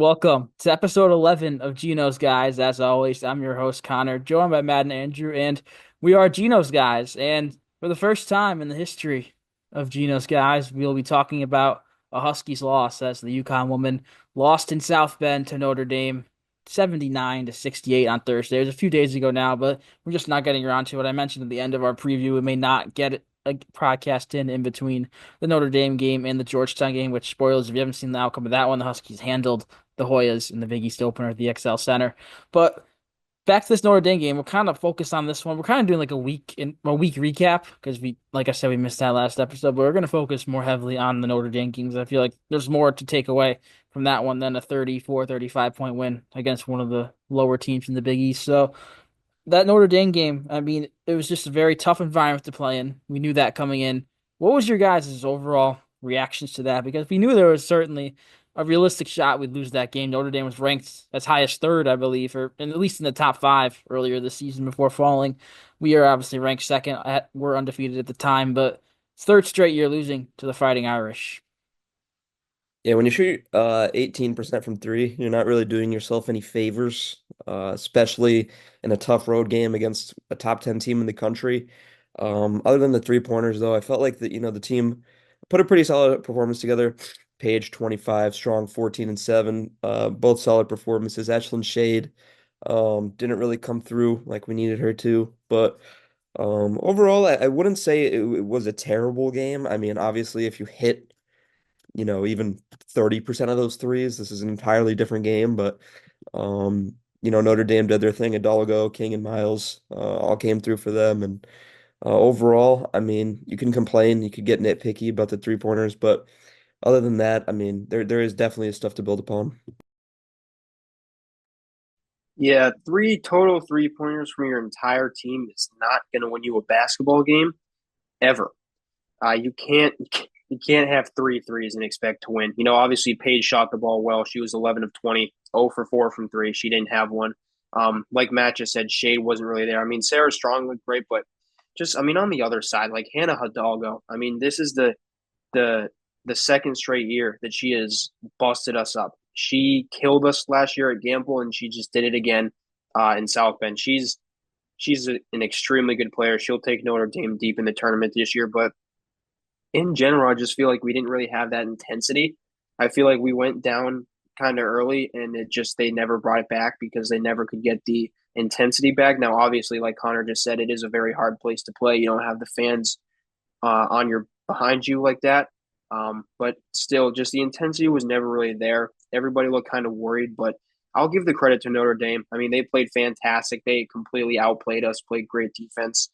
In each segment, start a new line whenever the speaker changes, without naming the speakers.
welcome to episode 11 of Geno's Guys. As always, I'm your host, Connor, joined by Matt and Andrew, and we are Geno's Guys. And for the first time in the history of Geno's Guys, we'll be talking about a Huskies loss as the UConn woman lost in South Bend to Notre Dame 79 to 68 on Thursday. It was a few days ago now, but we're just not getting around to it. I mentioned at the end of our preview, we may not get a podcast in between the Notre Dame game and the Georgetown game, which spoilers if you haven't seen the outcome of that one, the Huskies handled the Hoyas in the Big East opener at the XL Center. But back to this Notre Dame game, we're kind of focused on this one. We're kind of doing like a week recap because like I said, we missed that last episode, but we're going to focus more heavily on the Notre Dame games. I feel like there's more to take away from that one than a 35 point win against one of the lower teams in the Big East. So that Notre Dame game, I mean, it was just a very tough environment to play in. We knew that coming in. What was your guys' overall reactions to that? Because we knew there was certainly a realistic shot we'd lose that game. Notre Dame was ranked as high as third, I believe, or at least in the top five earlier this season before falling. We are obviously ranked second. We're undefeated at the time, but third straight year losing to the Fighting Irish.
Yeah, when you shoot 18% from three, you're not really doing yourself any favors, especially in a tough road game against a top 10 team in the country. Other than the three-pointers, though, I felt like the team put a pretty solid performance together. Page 25, strong 14 and 7, both solid performances. Ashlyn Shade didn't really come through like we needed her to, but overall, I wouldn't say it was a terrible game. I mean, obviously, if you hit even 30% of those threes, this is an entirely different game. But Notre Dame did their thing. Adalago, King, and Miles all came through for them. And overall, I mean, you can complain, you could get nitpicky about the three-pointers, but other than that, I mean, there is definitely stuff to build upon.
Yeah, three total three-pointers from your entire team is not going to win you a basketball game ever. You can't have three threes and expect to win. Obviously Paige shot the ball well. She was 11 of 20, 0 for 4 from three. She didn't have one. Like Matt just said, Shade wasn't really there. I mean, Sarah Strong looked great, but just on the other side, like Hannah Hidalgo. I mean, this is the the second straight year that she has busted us up. She killed us last year at Gamble, and she just did it again in South Bend. She's an extremely good player. She'll take Notre Dame deep in the tournament this year, but in general, I just feel like we didn't really have that intensity. I feel like we went down kind of early, and they never brought it back because they never could get the intensity back. Now, obviously, like Connor just said, it is a very hard place to play. You don't have the fans on your behind you like that. But still, just the intensity was never really there. Everybody looked kind of worried, but I'll give the credit to Notre Dame. I mean, they played fantastic. They completely outplayed us, played great defense.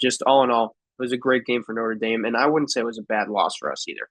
Just all in all, it was a great game for Notre Dame, and I wouldn't say it was a bad loss for us either.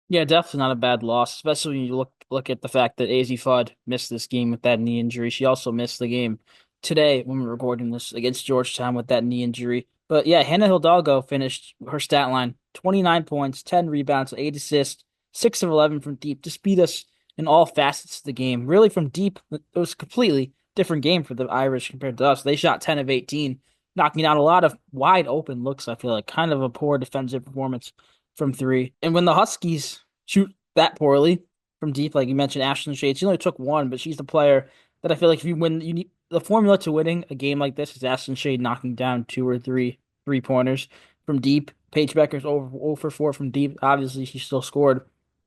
Yeah, definitely not a bad loss, especially when you look at the fact that AZ Fudd missed this game with that knee injury. She also missed the game today when we were recording this against Georgetown with that knee injury. But yeah, Hannah Hidalgo finished her stat line 29 points, 10 rebounds, 8 assists, 6 of 11 from deep. Just beat us in all facets of the game. Really, from deep, it was a completely different game for the Irish compared to us. They shot 10 of 18, knocking out a lot of wide open looks. I feel like kind of a poor defensive performance from three. And when the Huskies shoot that poorly from deep, like you mentioned, Ashlyn Shade, she only took one, but she's the player that I feel like if you win, you need the formula to winning a game like this is Ashlyn Shade knocking down two or three pointers from deep. Paige Becker's over 0 for 4 from deep. Obviously, she still scored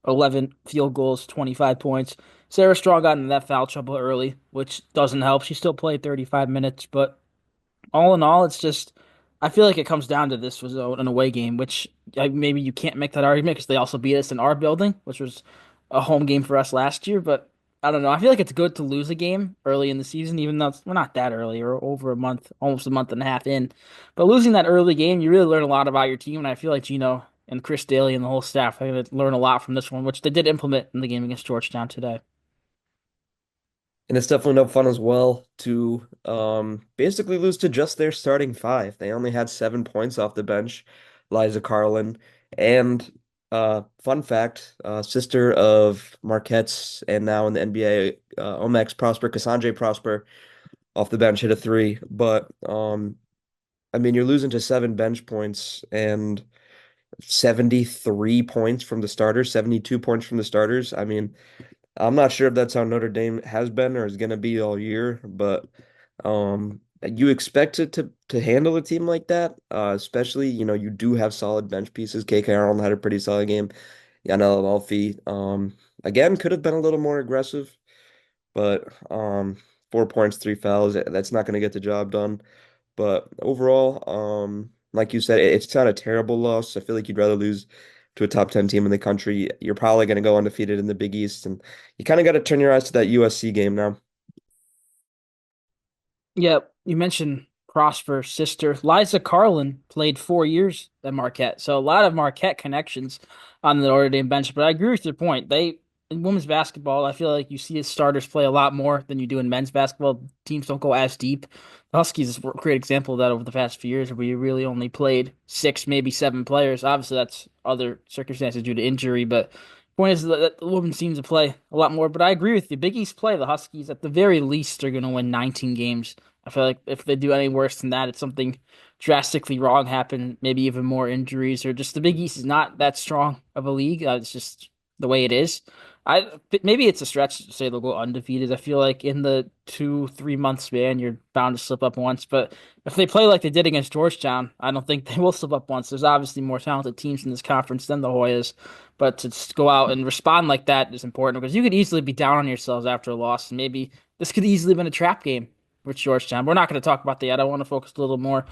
11 field goals, 25 points. Sarah Strong got into that foul trouble early, which doesn't help. She still played 35 minutes, but all in all, it's just I feel like it comes down to this was an away game, which maybe you can't make that argument because they also beat us in our building, which was a home game for us last year. But I don't know. I feel like it's good to lose a game early in the season, even though we're not that early. We're over a month, almost a month and a half in. But losing that early game, you really learn a lot about your team, and I feel like Geno and Chris Daly and the whole staff are going to learn a lot from this one, which they did implement in the game against Georgetown today.
And it's definitely no fun as well to basically lose to just their starting five. They only had 7 points off the bench. Liza Carlin and fun fact, sister of Marquette's and now in the NBA, Omex Prosper, Cassandre Prosper off the bench hit a three. But I mean, you're losing to 7 bench points and 73 points from the starters, 72 points from the starters. I mean, I'm not sure if that's how Notre Dame has been or is going to be all year, but you expect it to handle a team like that, especially, you do have solid bench pieces. KK Arnold had a pretty solid game. Yanel Amalfi, again, could have been a little more aggressive, but 4 points, 3 fouls, that's not going to get the job done. But overall, like you said, it's not a terrible loss. I feel like you'd rather lose to a top 10 team in the country. You're probably going to go undefeated in the Big East, and you kind of got to turn your eyes to that USC game now.
Yeah, you mentioned Prosper's sister. Liza Carlin played 4 years at Marquette. So a lot of Marquette connections on the Notre Dame bench. But I agree with your point. In women's basketball, I feel like you see starters play a lot more than you do in men's basketball. Teams don't go as deep. The Huskies is a great example of that over the past few years, where we really only played six, maybe seven players. Obviously, that's other circumstances due to injury, but point is that the women seem to play a lot more. But I agree with you. Big East play, the Huskies at the very least are going to win 19 games. I feel like if they do any worse than that, it's something drastically wrong happened, maybe even more injuries, or just the Big East is not that strong of a league. It's just the way it is. Maybe it's a stretch to say they'll go undefeated. I feel like in the 2 3 month span, you're bound to slip up once. But if they play like they did against Georgetown, I don't think they will slip up once. There's obviously more talented teams in this conference than the Hoyas, but to just go out and respond like that is important because you could easily be down on yourselves after a loss, and maybe this could easily have been a trap game with Georgetown. We're not going to talk about that. I want to focus a little more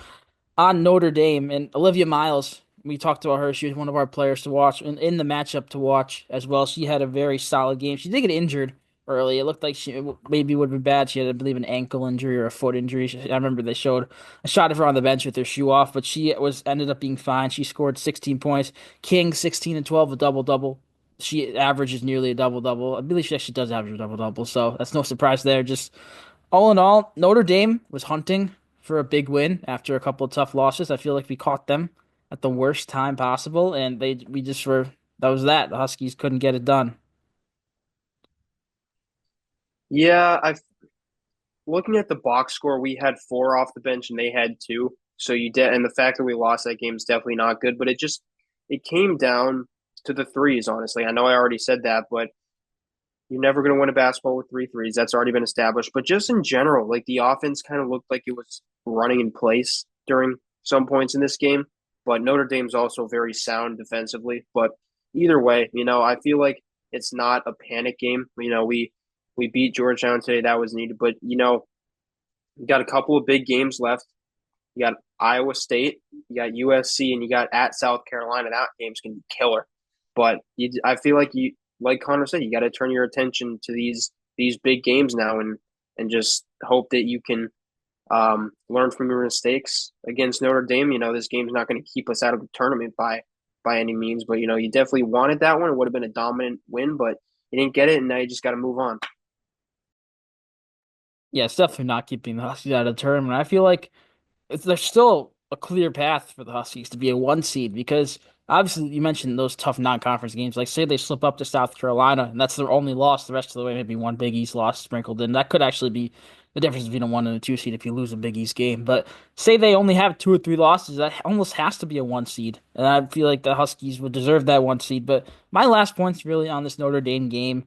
on Notre Dame and Olivia Miles. We talked about her. She was one of our players to watch and in the matchup to watch as well. She had a very solid game. She did get injured early. It looked like she maybe would have been bad. She had, I believe, an ankle injury or a foot injury. I remember they showed a shot of her on the bench with her shoe off, but she was ended up being fine. She scored 16 points. King 16 and 12, a double double. She averages nearly a double double. I believe she actually does average a double double, so that's no surprise there. Just all in all, Notre Dame was hunting for a big win after a couple of tough losses. I feel like we caught them at the worst time possible, and we just were that was that. The Huskies couldn't get it done.
Yeah, I looking at the box score, we had four off the bench and they had two. So you did, and the fact that we lost that game is definitely not good. But it came down to the threes. Honestly, I know I already said that, but you're never going to win a basketball with three threes. That's already been established. But just in general, like the offense kind of looked like it was running in place during some points in this game. But Notre Dame's also very sound defensively. But either way, I feel like it's not a panic game. We beat Georgetown today. That was needed. But you got a couple of big games left. You got Iowa State, you got USC, and you got at South Carolina. That game's gonna be killer. But I feel like like Connor said, you got to turn your attention to these big games now, and just hope that you can learn from your mistakes against Notre Dame. This game's not going to keep us out of the tournament by any means, but you definitely wanted that one. It would have been a dominant win, but you didn't get it, and now you just got to move on.
Yeah, it's definitely not keeping the Huskies out of the tournament. I feel like there's still a clear path for the Huskies to be a one seed because obviously you mentioned those tough non-conference games. Like say they slip up to South Carolina and that's their only loss the rest of the way, maybe one Big East loss sprinkled in. That could actually be the difference between a one and a two seed if you lose a Big East game. But say they only have two or three losses, that almost has to be a one seed. And I feel like the Huskies would deserve that one seed. But my last point's really on this Notre Dame game.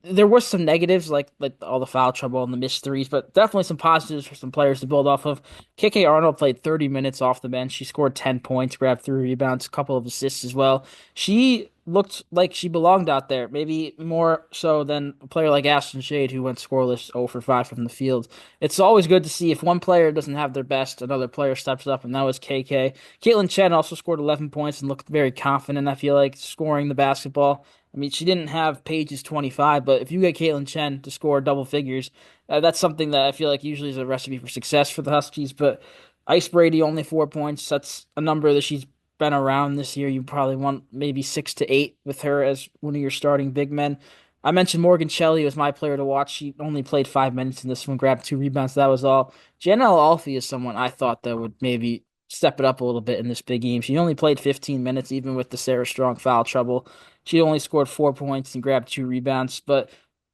There were some negatives like all the foul trouble and the missed threes, but definitely some positives for some players to build off of. KK Arnold played 30 minutes off the bench. She scored 10 points, grabbed 3 rebounds, a couple of assists as well. She looked like she belonged out there, maybe more so than a player like Ashton Shade, who went scoreless 0 for 5 from the field. It's always good to see if one player doesn't have their best, another player steps up, and that was KK. Caitlin Chen also scored 11 points and looked very confident, I feel like, scoring the basketball. I mean, she didn't have Paige's 25, but if you get Caitlin Chen to score double figures, that's something that I feel like usually is a recipe for success for the Huskies. But Ice Brady only 4 points. That's a number that she's been around this year. You probably want maybe 6 to 8 with her as one of your starting big men. I mentioned Morgan Shelley was my player to watch. She only played 5 minutes in this one, grabbed 2 rebounds. That was all. Geno Alfie is someone I thought that would maybe step it up a little bit in this big game. She only played 15 minutes, even with the Sarah Strong foul trouble. She only scored 4 points and grabbed 2 rebounds. But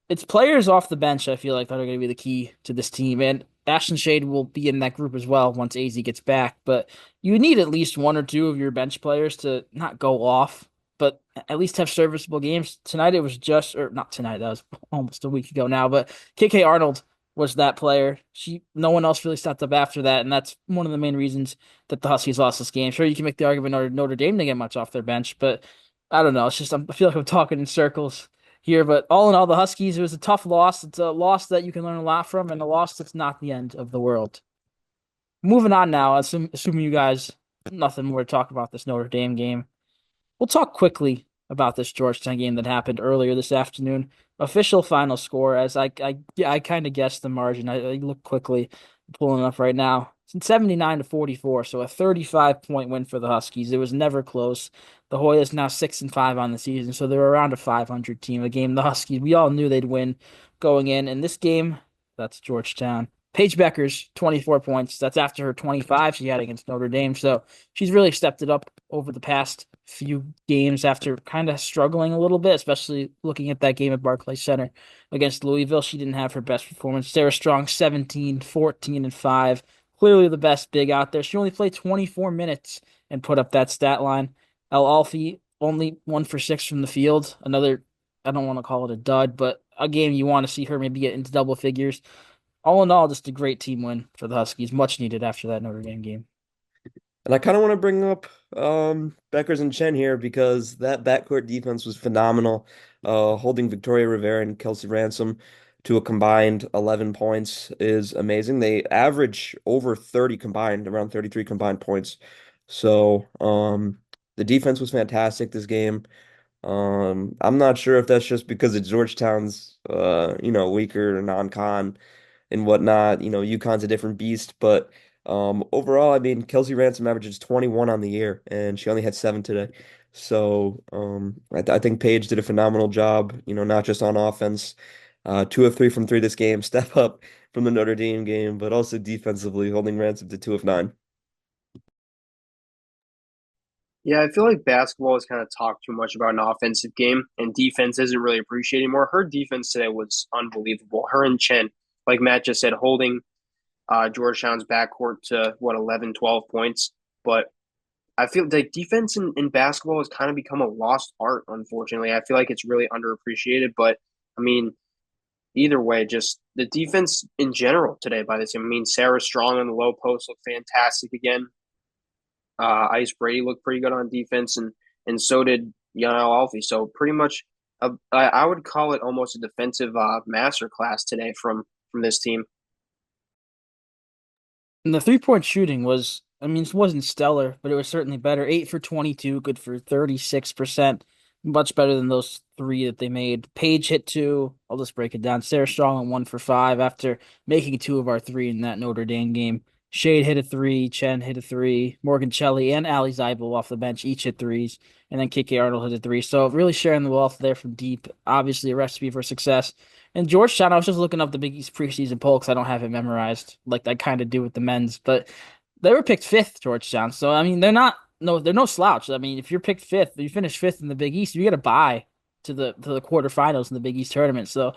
it's players off the bench, I feel like, that are going to be the key to this team. And Ashton Shade will be in that group as well once AZ gets back. But you need at least one or two of your bench players to not go off but at least have serviceable games. Tonight it was just, or not tonight, that was almost a week ago now, but KK Arnold was that player. No one else really stepped up after that, and that's one of the main reasons that the Huskies lost this game. Sure, you can make the argument Notre Dame didn't get much off their bench, but I don't know. It's just I feel like I'm talking in circles here. But all in all, the Huskies, it was a tough loss. It's a loss that you can learn a lot from, and a loss that's not the end of the world. Moving on now, assuming you guys nothing more to talk about this Notre Dame game. We'll talk quickly about this Georgetown game that happened earlier this afternoon. Official final score, as I kind of guessed the margin. I look quickly, pulling it up right now. It's 79-44, so a 35-point win for the Huskies. It was never close. The Hoyas now 6-5 on the season, so they're around a 500 team. A game the Huskies we all knew they'd win going in. And this game, that's Georgetown. Paige Beckers, 24 points. That's after her 25 she had against Notre Dame. So she's really stepped it up over the past few games after kind of struggling a little bit, especially looking at that game at Barclays Center against Louisville. She didn't have her best performance. Sarah Strong, 17, 14, and 5. Clearly the best big out there. She only played 24 minutes and put up that stat line. El Alfie, only 1 for 6 from the field. Another, I don't want to call it a dud, but a game you want to see her maybe get into double figures. All in all, just a great team win for the Huskies. Much needed after that Notre Dame game.
And I kind of want to bring up Beckers and Chen here because that backcourt defense was phenomenal. Holding Victoria Rivera and Kelsey Ransom to a combined 11 points is amazing. They average over 30 combined, around 33 combined points. So the defense was fantastic this game. I'm not sure if that's just because it's Georgetown's weaker non-con and whatnot. UConn's a different beast, but overall, I mean, Kelsey Ransom averages 21 on the year, and she only had 7 today. So I think Paige did a phenomenal job. Not just on offense, 2 of 3 from three this game, step up from the Notre Dame game, but also defensively holding Ransom to 2 of 9.
Yeah, I feel like basketball has kind of talked too much about an offensive game, and defense isn't really appreciated anymore. Her defense today was unbelievable. Her and Chen, like Matt just said, holding Georgetown's backcourt to what 11, 12 points. But I feel like defense in basketball has kind of become a lost art, unfortunately. I feel like it's really underappreciated. But I mean, either way, just the defense in general today by this team. I mean, Sarah Strong on the low post looked fantastic again. Ice Brady looked pretty good on defense, and so did Yana Alfie. So pretty much, I would call it almost a defensive master class today from this team.
And the 3-point shooting was, I mean, it wasn't stellar, but it was certainly better. 8 for 22, good for 36%. Much better than those 3 that they made. Paige hit 2. I'll just break it down. Sarah Strong went 1 for 5 after making 2 of our 3 in that Notre Dame game. Shade hit a 3. Chen hit a 3. Morgan Shelley and Ali Zeibel off the bench each hit threes. And then KK Arnold hit a 3. So really sharing the wealth there from deep. Obviously a recipe for success. And Georgetown, I was just looking up the Big East preseason poll because I don't have it memorized like I kind of do with the men's, but they were picked fifth, Georgetown. So I mean, they're no slouch. I mean, if you're picked fifth, you finish fifth in the Big East, you get a bye to the quarterfinals in the Big East tournament. So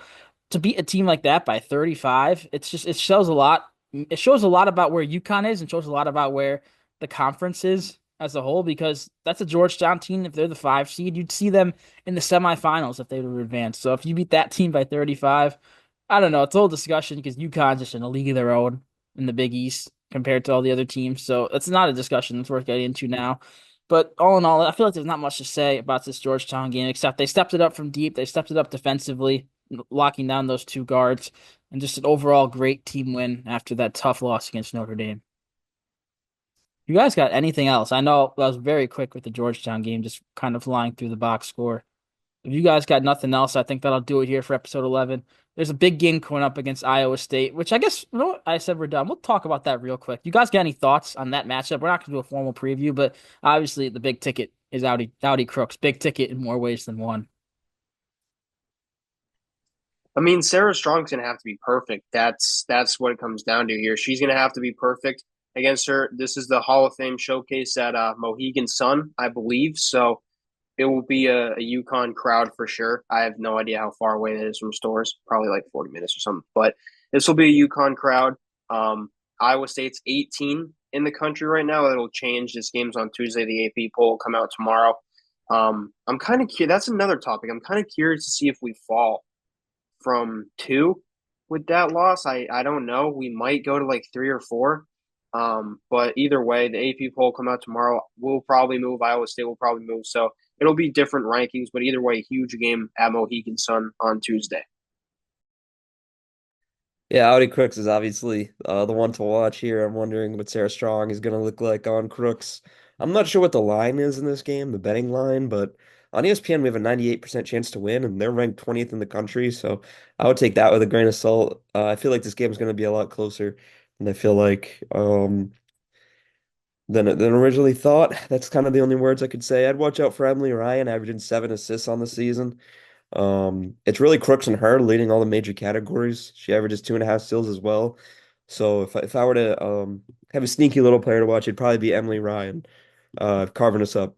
to beat a team like that by 35, it shows a lot. It shows a lot about where UConn is and shows a lot about where the conference is as a whole because that's a Georgetown team. If they're the 5 seed, you'd see them in the semifinals if they were advanced. So if you beat that team by 35, I don't know. It's a whole discussion because UConn's just in a league of their own in the Big East compared to all the other teams. So it's not a discussion that's worth getting into now. But all in all, I feel like there's not much to say about this Georgetown game except they stepped it up from deep. They stepped it up defensively, locking down those 2 guards, and just an overall great team win after that tough loss against Notre Dame. You guys got anything else? I know I was very quick with the Georgetown game, just kind of flying through the box score. If you guys got nothing else, I think that'll do it here for episode 11. There's a big game coming up against Iowa State, which I guess, you know what? I said we're done. We'll talk about that real quick. You guys got any thoughts on that matchup? We're not going to do a formal preview, but obviously the big ticket is Audi Crooks. Big ticket in more ways than one.
I mean, Sarah Strong's gonna have to be perfect. That's what it comes down to here. She's gonna have to be perfect against her. This is the Hall of Fame showcase at Mohegan Sun, I believe. So it will be a UConn crowd for sure. I have no idea how far away that is from stores. Probably like 40 minutes or something. But this will be a UConn crowd. Iowa State's 18 in the country right now. It'll change. This game's on Tuesday. The AP poll will come out tomorrow. I'm kind of curious. That's another topic. I'm kind of curious to see if we fall from two with that loss. I don't know. We might go to like three or four. But either way, the AP poll come out tomorrow. We'll probably move. Iowa State will probably move. So it'll be different rankings, but either way, huge game at Mohegan Sun on Tuesday.
Yeah, Audi Crooks is obviously the one to watch here. I'm wondering what Sarah Strong is going to look like on Crooks. I'm not sure what the line is in this game, the betting line, but on ESPN we have a 98% chance to win, and they're ranked 20th in the country, so I would take that with a grain of salt. I feel like this game is going to be a lot closer than I feel like than originally thought. That's kind of the only words I could say. I'd watch out for Emily Ryan, averaging 7 assists on the season. It's really Crooks and her leading all the major categories. She averages 2.5 steals as well. So if I were to have a sneaky little player to watch, it'd probably be Emily Ryan, carving us up.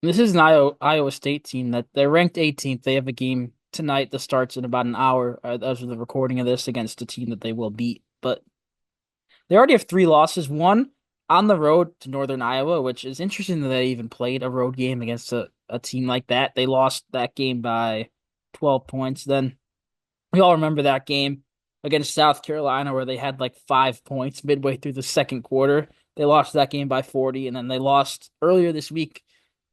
This is an Iowa State team that they're ranked 18th. They have a game tonight that starts in about an hour as of the recording of this against a team that they will beat. But they already have three losses. One on the road to Northern Iowa, which is interesting that they even played a road game against a team like that. They lost that game by 12 points. Then we all remember that game against South Carolina where they had like 5 points midway through the second quarter. They lost that game by 40, and then they lost earlier this week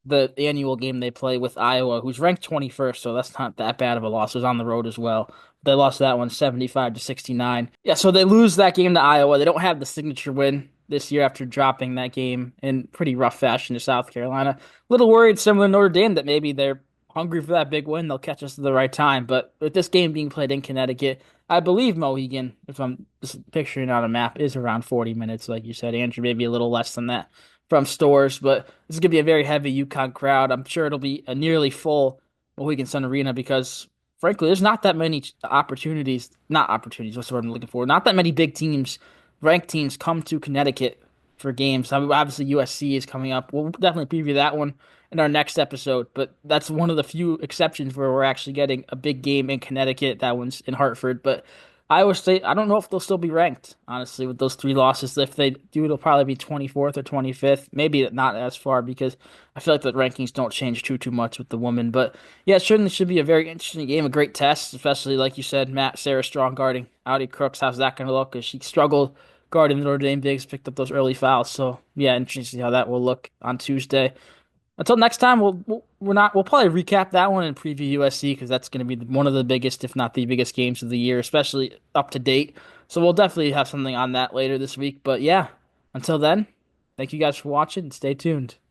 the annual game they play with Iowa, who's ranked 21st, so that's not that bad of a loss. It was on the road as well. They lost that one 75 to 69. Yeah, so they lose that game to Iowa. They don't have the signature win this year after dropping that game in pretty rough fashion to South Carolina. A little worried, similar to Notre Dame, that maybe they're hungry for that big win. They'll catch us at the right time. But with this game being played in Connecticut, I believe Mohegan, if I'm just picturing on a map, is around 40 minutes, like you said, Andrew, maybe a little less than that from stores. But this is going to be a very heavy UConn crowd. I'm sure it'll be a nearly full Mohegan Sun Arena because, frankly, there's not that many opportunities. Not opportunities. What's the word I'm looking for? Not that many big teams, ranked teams, come to Connecticut for games. I mean, obviously, USC is coming up. We'll definitely preview that one in our next episode. But that's one of the few exceptions where we're actually getting a big game in Connecticut. That one's in Hartford. But Iowa State, I don't know if they'll still be ranked, honestly, with those three losses. If they do, it'll probably be 24th or 25th. Maybe not as far because I feel like the rankings don't change too much with the women. But yeah, it certainly should be a very interesting game, a great test, especially like you said, Matt, Sarah Strong guarding Audi Crooks. How's that going to look? Because she struggled guarding the Notre Dame Bigs, picked up those early fouls. So yeah, interesting to see how that will look on Tuesday. Until next time, we'll probably recap that one and preview USC because that's going to be one of the biggest, if not the biggest, games of the year, especially up to date. So we'll definitely have something on that later this week. But yeah, until then, thank you guys for watching and stay tuned.